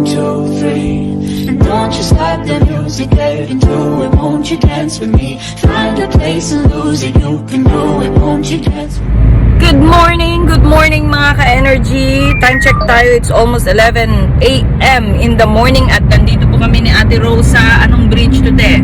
two, three. And don't you stop the music, get into it, won't you dance with me? Find a place and lose it, you can do it, won't you dance with me? Good morning mga ka-energy. Time check tayo, it's almost 11 a.m. in the morning at nandito po kami ni Ate Rosa. Anong bridge today?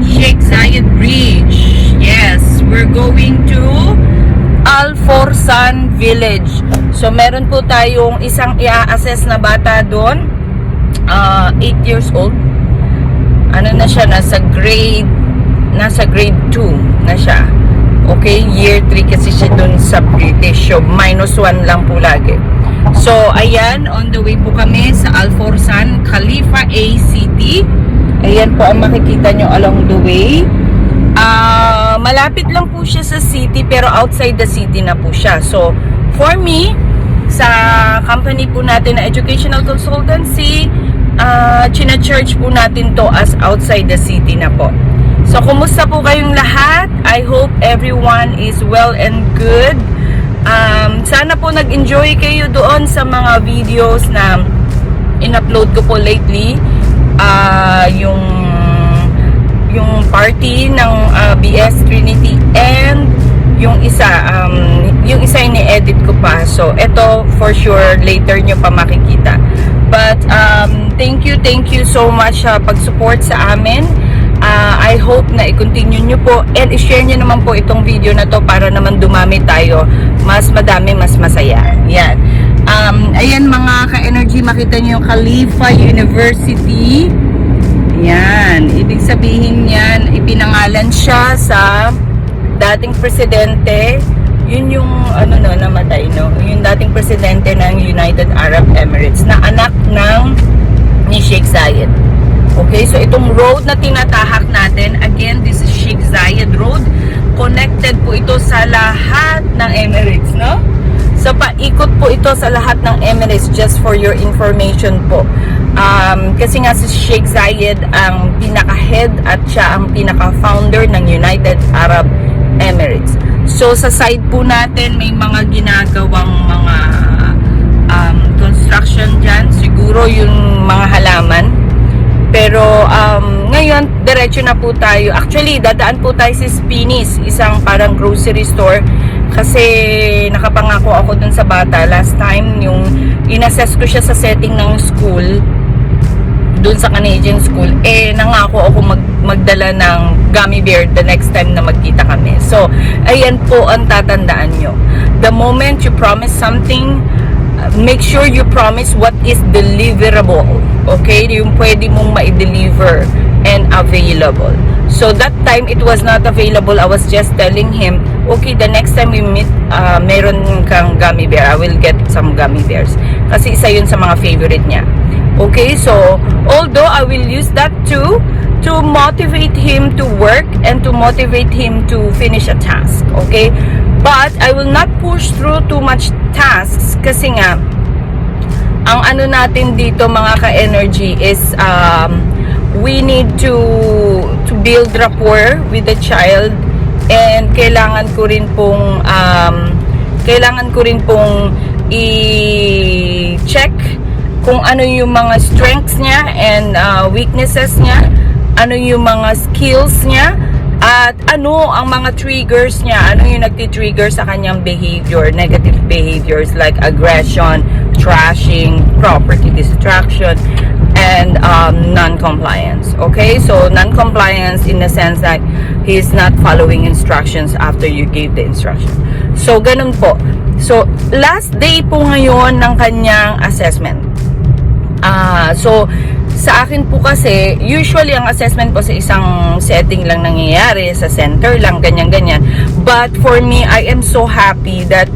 Sheikh Zayed Bridge. Yes, we're going to Al Forsan Village. So meron po tayong isang i-assess na bata doon, 8 years old. Ano na siya, nasa grade 2 na siya. Okay, year 3 kasi siya dun sa British. So, -1 lang po lagi. So, ayan, on the way po kami sa Al Forsan, Khalifa A City. Ayan po ang makikita nyo along the way. Malapit lang po siya sa city, pero outside the city na po siya. So, for me, sa company po natin na educational consultancy, china-charge po natin to as outside the city na po. So, kumusta po kayong lahat? I hope everyone is well and good. Sana po nag-enjoy kayo doon sa mga videos na in-upload ko po lately. Yung party ng BS Trinity and yung isa ini-edit ko pa. So, ito for sure later nyo pa makikita. But, thank you so much sa pag-support sa amin. I hope na i-continue nyo po and i-share nyo naman po itong video na to para naman dumami tayo. Mas madami, mas masaya. Yan. Ayan mga ka-energy, makita nyo yung Khalifa University. Yan. Ibig sabihin yan, ipinangalan siya sa dating presidente. Yun yung namatay, no? Yung dating presidente ng United Arab Emirates na anak ni Sheikh Zayed. Okay, so itong road na tinatahak natin, again, this is Sheikh Zayed Road. Connected po ito sa lahat ng Emirates, no? So, paikot po ito sa lahat ng Emirates, just for your information po. Kasi nga si Sheikh Zayed ang pinaka-head at siya ang pinaka-founder ng United Arab Emirates. So, sa side po natin, may mga ginagawang mga construction dyan. Siguro yung mga halaman. Pero ngayon, diretso na po tayo. Actually, dadaan po tayo sa Spinneys, isang parang grocery store. Kasi nakapangako ako dun sa bata last time, yung inassess ko siya sa setting ng school, dun sa Canadian school, nangako ako magdala ng gummy bear the next time na magkita kami. So, ayan po ang tatandaan nyo. The moment you promise something, make sure you promise what is deliverable. Okay? Yung pwede mong ma-deliver and available. So, that time, it was not available. I was just telling him, okay, the next time we meet, meron kang gummy bear. I will get some gummy bears. Kasi isa yun sa mga favorite niya. Okay? So, although I will use that too, to motivate him to work and to motivate him to finish a task. Okay? But, I will not push through too much tasks kasi nga, ang natin dito mga ka-energy is we need to build rapport with the child and kailangan ko rin pong i-check kung ano yung mga strengths niya and weaknesses niya, ano yung mga skills niya, at ano ang mga triggers niya, ano yung nagti-trigger sa kanyang behavior, negative behaviors like aggression, trashing, property distraction, and non-compliance. Okay, so non-compliance in the sense that he's not following instructions after you gave the instruction. So, ganun po. So, last day po ngayon ng kanyang assessment. So, sa akin po kasi, usually ang assessment po sa isang setting lang nangyayari, sa center lang, ganyan-ganyan. But for me, I am so happy that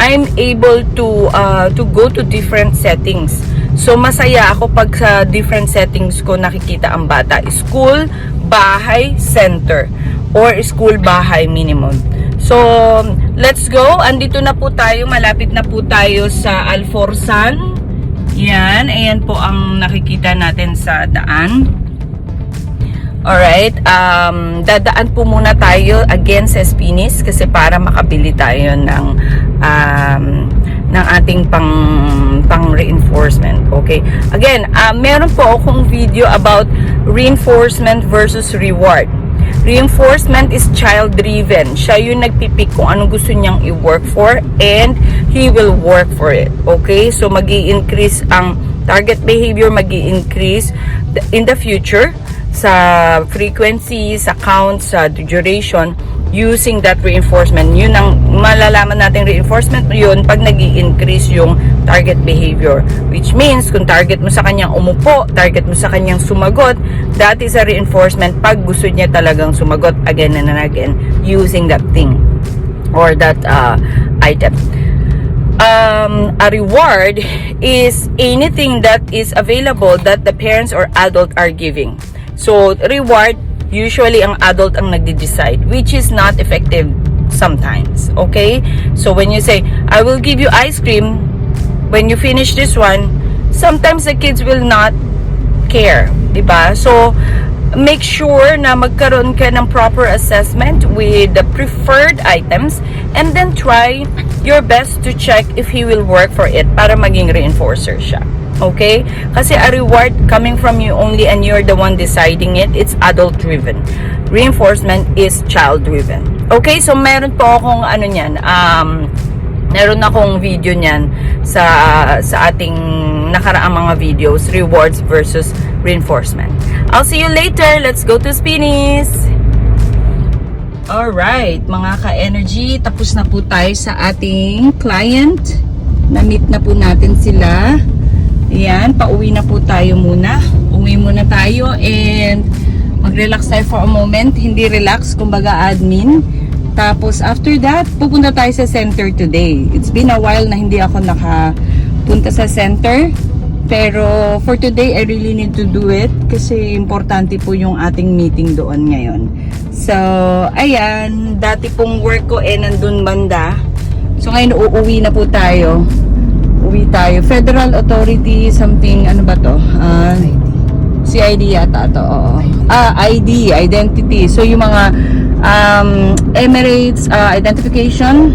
I'm able to go to different settings. So, masaya ako pag sa different settings ko nakikita ang bata. School, bahay, center. Or school, bahay, minimum. So, let's go. Andito na po tayo. Malapit na po tayo sa Al Forsan. Yan. Ayan po ang nakikita natin sa daan. Alright, dadaan po muna tayo again sa Espinis kasi para makabili tayo ng ating pang reinforcement. Okay, again, meron po akong video about reinforcement versus reward. Reinforcement is child-driven. Siya yung nagpipick kung anong gusto niyang i-work for and he will work for it. Okay? So, mag-i-increase ang target behavior, mag-i-increase in the future sa frequency, sa count, sa duration using that reinforcement. Yun ang malalaman natin reinforcement yun pag nag-i-increase yung target behavior. Which means, kung target mo sa kanyang umupo, target mo sa kanyang sumagot, that is a reinforcement pag gusto niya talagang sumagot again and again using that thing or that item. A reward is anything that is available that the parents or adult are giving. So, reward, usually ang adult ang nagde-decide, which is not effective sometimes. Okay? So, when you say, I will give you ice cream, when you finish this one, sometimes the kids will not care. Diba? So, make sure na magkaroon ka ng proper assessment with the preferred items and then try your best to check if he will work for it para maging reinforcer siya. Okay? Kasi a reward coming from you only and you're the one deciding it, it's adult driven. Reinforcement is child driven. Okay? So, meron po akong meron akong video niyan sa ating nakaraang mga videos, rewards versus reinforcement. I'll see you later. Let's go to Spinis. Alright, mga ka-energy, tapos na po tayo sa ating client. Na-meet na po natin sila. Ayan, pauwi na po tayo muna. Uwi muna tayo and mag-relax tayo for a moment. Hindi relax, kumbaga admin. Tapos after that, pupunta tayo sa center today. It's been a while na hindi ako nakapunta sa center. Pero for today, I really need to do it kasi importante po yung ating meeting doon ngayon. So, ayan, dati pong work ko nandun banda. So ngayon uuwi na po tayo. Uwi tayo. Federal Authority, something, ano ba to? CID yata to. Oo. ID, identity. So yung mga Emirates identification,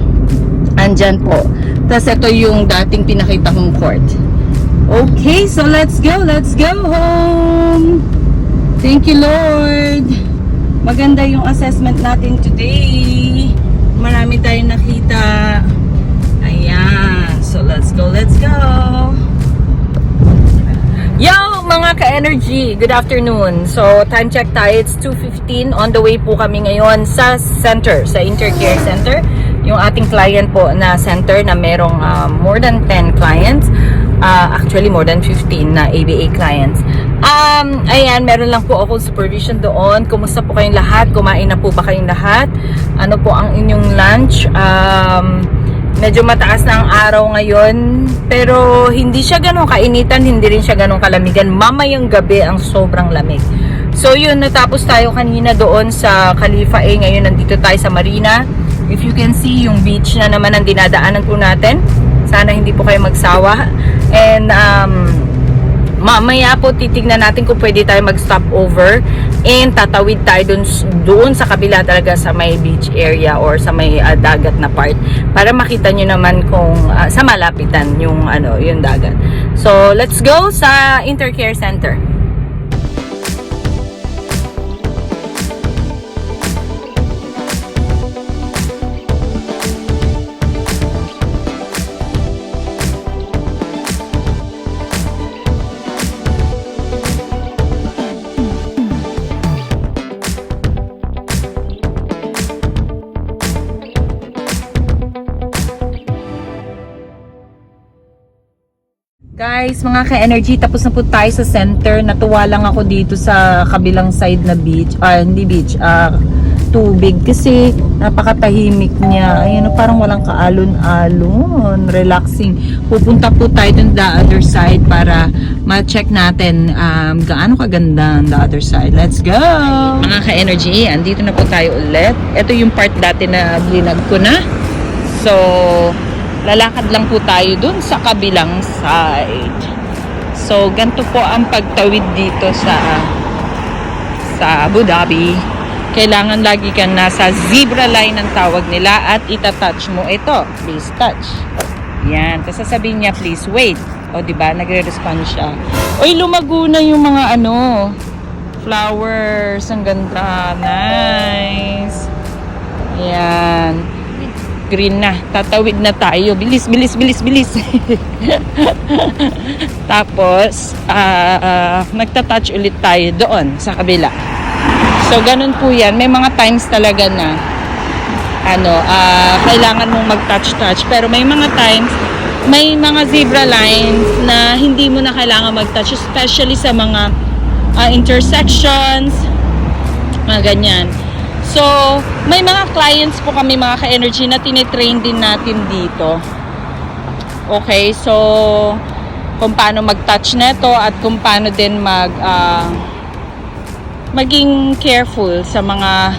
andyan po. Tapos ito yung dating pinakita kong court. Okay, so let's go home. Thank you, Lord. Maganda yung assessment natin today. Marami tayong nakita. Ayan, so let's go. Yo, mga ka-energy, good afternoon. So, time check tayo, it's 2:15. On the way po kami ngayon sa center, sa Intercare Center. Yung ating client po na center na merong more than 10 clients. Actually, more than 15 na ABA clients. Ayan, meron lang po akong supervision doon. Kumusta po kayong lahat? Kumain na po ba kayong lahat? Ano po ang inyong lunch? Medyo mataas na ang araw ngayon, pero hindi siya ganun kainitan, hindi rin siya ganun kalamigan. Mamayang gabi ang sobrang lamig. So yun, natapos tayo kanina doon sa Khalifa A. Ngayon nandito tayo sa Marina. If you can see, yung beach na naman ang dinadaanan po natin. Sana hindi po kayo magsawa. And mamaya po titignan natin kung pwede tayo mag-stop over and tatawid tayo doon sa kabila talaga sa may beach area or sa may dagat na part para makita nyo naman kung sa malapitan yung yung dagat. So let's go sa Intercare Center. Guys, mga ka-energy, tapos na po tayo sa center. Natuwa lang ako dito sa kabilang side na beach. Hindi beach, tubig. Kasi napakatahimik niya. Ayun, parang walang kaalon-alon. Relaxing. Pupunta po tayo dun the other side para ma-check natin gaano kaganda the other side. Let's go! Mga ka-energy, andito na po tayo ulit. Ito yung part dati na blinag ko na. So, lalakad lang po tayo dun sa kabilang side. So, ganito po ang pagtawid dito sa sa Abu Dhabi, kailangan lagi kang nasa zebra line ang tawag nila at itatouch mo ito. Please touch. Yan. Tapos sasabihin niya, please wait. O, diba? Nagre-respond siya. Uy, lumago na yung mga flowers. Ang ganda. Nice. Yan. Green na. Tatawid na tayo. Bilis, bilis, bilis, bilis. Tapos, magta-touch ulit tayo doon sa kabila. So, ganun po yan. May mga times talaga na kailangan mong mag-touch-touch. Pero may mga times, may mga zebra lines na hindi mo na kailangan mag-touch, especially sa mga intersections, mga ganyan. So, may mga clients po kami, mga ka-energy, na tinitrain din natin dito. Okay, so, kung paano mag-touch neto at kung paano din maging careful sa mga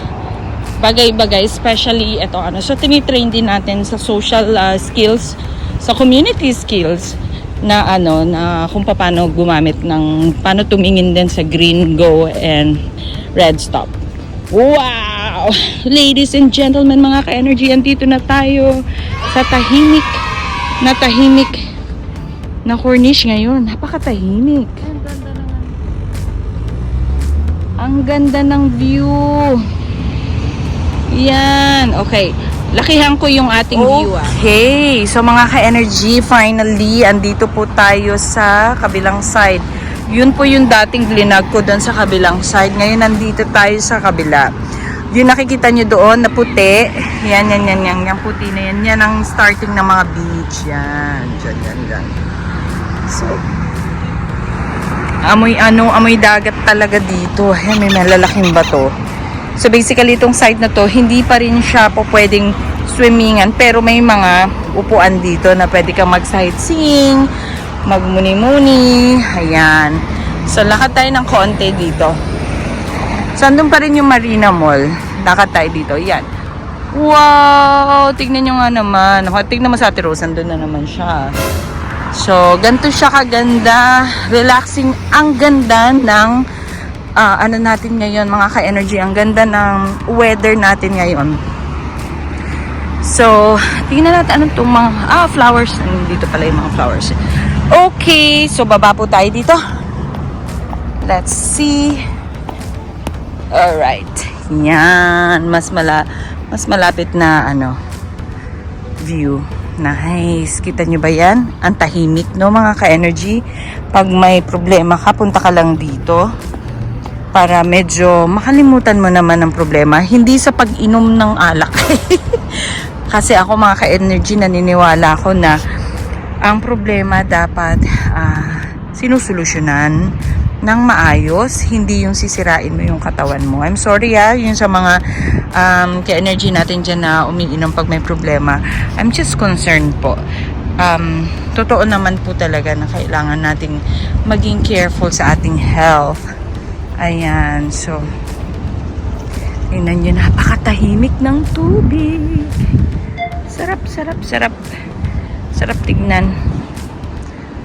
bagay-bagay, especially so tinitrain din natin sa social skills, sa community skills na na kung paano gumamit paano tumingin din sa green go and red stop. Wow! Ladies and gentlemen, mga ka-energy, andito na tayo sa tahimik na Corniche ngayon. Napakatahimik. Ang ganda ng view. Yan. Okay. Lakihan ko yung ating view. Okay. So mga ka-energy, finally, andito po tayo sa kabilang side. Yun po yung dating blinag ko doon sa kabilang side. Ngayon, nandito tayo sa kabila. Yung nakikita nyo doon na puti. Yan. Yung puti na yan. Yan ang starting ng mga beach. Yan. Diyan. So, amoy dagat talaga dito. Ayan, may malalaking bato. So basically itong site na to, hindi pa rin siya po pwedeng swimmingan, pero may mga upuan dito na pwede kang mag-sightseeing, magmuni-muni. Ayan. So lakad tayo ng konti dito. So andun pa rin yung Marina Mall. Lakad tayo dito. Yan. Wow! Tignan nyo nga naman. Tignan mo sa Ate Rose, andun na naman siya. So ganito siya kaganda. Relaxing. Ang ganda ng natin ngayon, mga ka-energy. Ang ganda ng weather natin ngayon. So, tingnan natin anong itong mga flowers. Dito pala yung mga flowers. Okay, so baba po tayo dito. Let's see. Alright. Yan. Mas malapit na view. Nice. Kita nyo ba yan? Ang tahimik, no, mga ka-energy. Pag may problema ka, punta ka lang dito para medyo makalimutan mo naman ang problema. Hindi sa pag-inom ng alak. Kasi ako, mga ka-energy, naniniwala ako na ang problema dapat sinusolusyonan ng maayos, hindi yung sisirain mo yung katawan mo. I'm sorry yun sa mga ka-energy natin dyan na umiinom pag may problema. I'm just concerned po. Totoo naman po talaga na kailangan nating maging careful sa ating health. Ayan, so tingnan nyo, napakatahimik ng tubig. Sarap tignan.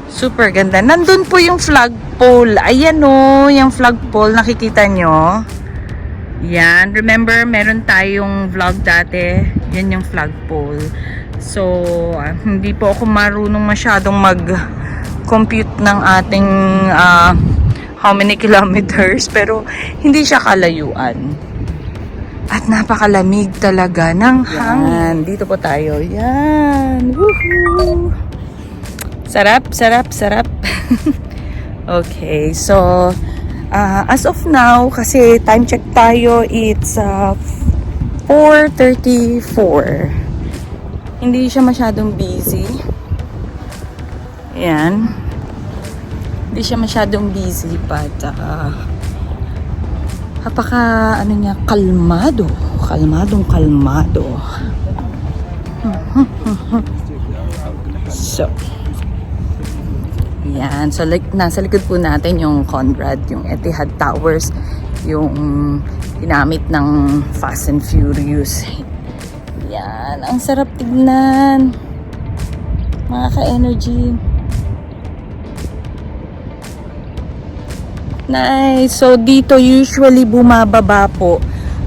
Super ganda. Nandun po yung flagpole. Ayan o, yung flagpole, nakikita nyo. Yan, remember, meron tayong vlog dati. Yan yung flagpole. So, hindi po ako marunong masyadong mag-compute ng ating how many kilometers, pero hindi siya kalayuan. At napakalamig talaga ng hangin. Dito po tayo. Yan. Woohoo! Sarap. Okay, so as of now, kasi time check tayo, it's 4:34. Hindi siya masyadong busy. Yan. Hindi siya masyadong busy, but kalmado. So, yan. So, like, nasa likod po natin yung Conrad, yung Etihad Towers, yung ginamit ng Fast and Furious. Yan. Ang sarap tignan. Mga ka-energy. Nice. So, dito usually bumababa po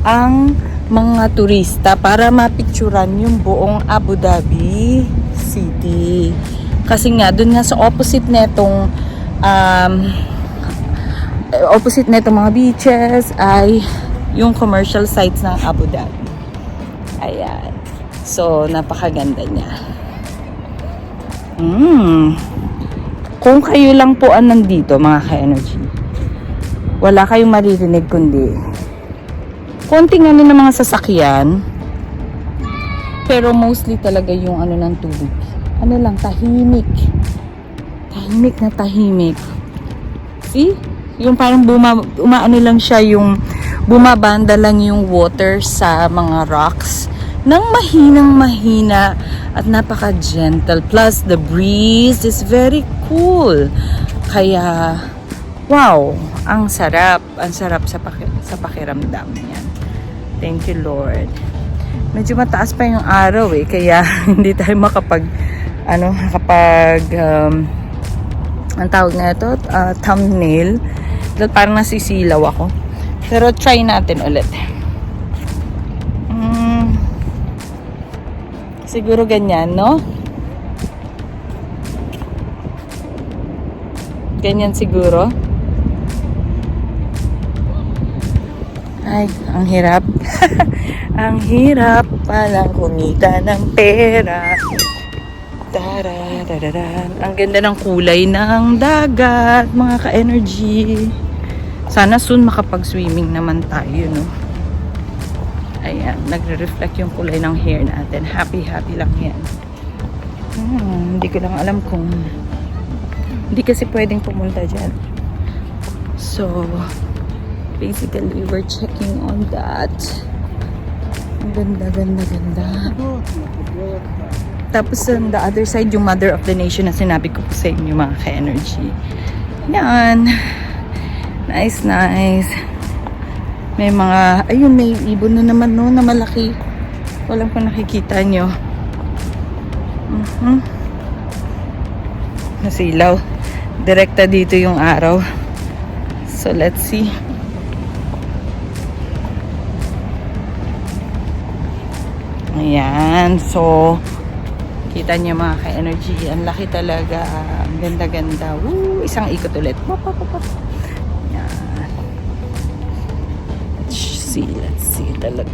ang mga turista para mapicturan yung buong Abu Dhabi City. Kasi nga, dun nga sa opposite netong mga beaches ay yung commercial sites ng Abu Dhabi. Ayan. So, napakaganda niya. Kung kayo lang po ang nandito, mga ka-energy, wala kayong maririnig kundi konting ano ng mga sasakyan, pero mostly talaga yung ano ng tubig. Ano lang, tahimik. Tahimik na tahimik. See? Yung parang umaano lang siya, yung bumabanda lang yung water sa mga rocks nang mahinang mahina at napaka-gentle. Plus, the breeze is very cool. Kaya, wow, ang sarap. Ang sarap sa pakiramdam niyan. Thank you, Lord. Medyo mataas pa yung araw kaya hindi tayo ang tawag na ito, thumbnail. Dahil parang nasisilaw ako. Pero try natin ulit. Siguro ganyan, no? Ganyan siguro. Ay, ang hirap. Ang hirap palang kumita ng pera. Tararararan. Ang ganda ng kulay ng dagat, mga ka-energy. Sana soon makapag-swimming naman tayo, no? Ayan, nagre-reflect yung kulay ng hair natin. Happy lang yan. Hindi ko lang alam kung hindi kasi pwedeng pumunta dyan. So, basically, we're checking on that. Ang ganda. Tapos on the other side, yung Mother of the Nation na sinabi ko po sa inyo, mga ka-energy. Yan. Nice. May mga, ayun, may ibon na naman, no, na malaki. Walang pa nakikita nyo. Nasilaw. Direkta dito yung araw. So, let's see. Ayan. So, kita niyo mga ka-energy. Ang laki talaga. Ang ganda-ganda. Woo! Isang ikot ulit. Ayan. Let's see the look.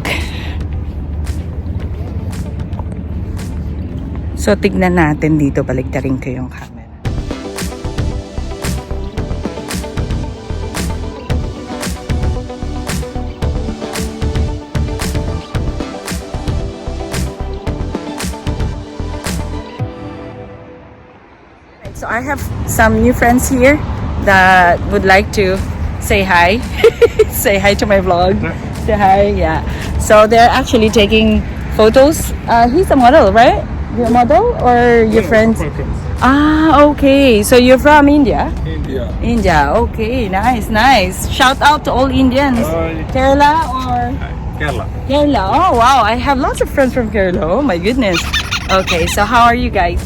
So, tignan natin dito. Baliktarin ko yung camera. So I have some new friends here that would like to say hi. Say hi to my vlog. Say hi, yeah. So they're actually taking photos. He's a model, right? You're a model or your friends? Ah, okay. So you're from India? India, okay. Nice. Shout out to all Indians. Kerala or? Kerala. Oh, wow. I have lots of friends from Kerala. Oh my goodness. Okay, so how are you guys?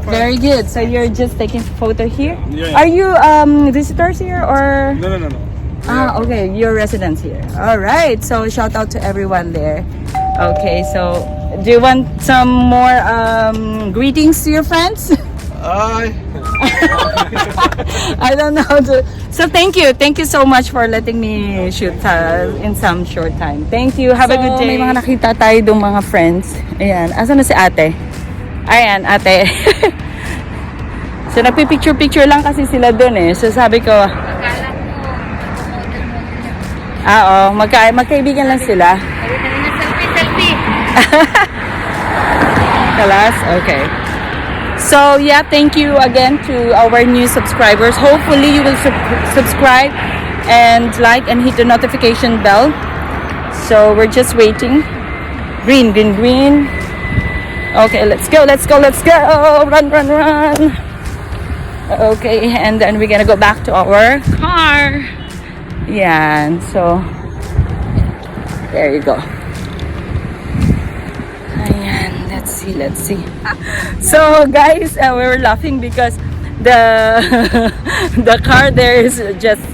Very good. So you're just taking photo here? Yeah. Are you visitors here or? No. Ah, okay. You're residents here. All right. So shout out to everyone there. Okay, so do you want some more greetings to your friends? I don't know. So thank you so much for letting me shoot in some short time. Thank you. Have a good day. May mga nakita tayo dong mga friends. Ayan. Asan na si ate? Ayan, ate. So nagpipicture lang kasi sila dun eh. So sabi ko, magkaibigan lang sila. Selfie. Kalas? Okay. So yeah, thank you again to our new subscribers. Hopefully you will subscribe and like and hit the notification bell. So we're just waiting. Green. Okay, let's go. Run. Okay, and then we're gonna go back to our car. Yeah, so there you go. Let's see. So guys, we were laughing because the car there is just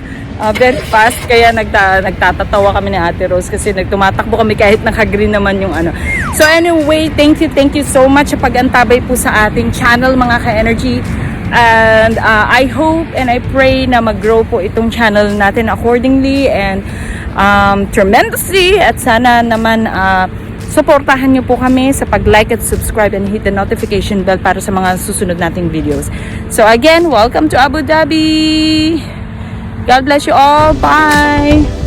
very fast, kaya nagtatatawa kami ni Ate Rose kasi nagtumatakbo kami kahit naka-green naman yung ano. So anyway, thank you so much sa pag-antabay po sa ating channel mga ka-energy. And I hope and I pray na mag-grow po itong channel natin accordingly and tremendously, at sana naman suportahan niyo po kami sa pag-like at subscribe and hit the notification bell para sa mga susunod nating videos. So again, welcome to Abu Dhabi! God bless you all. Bye!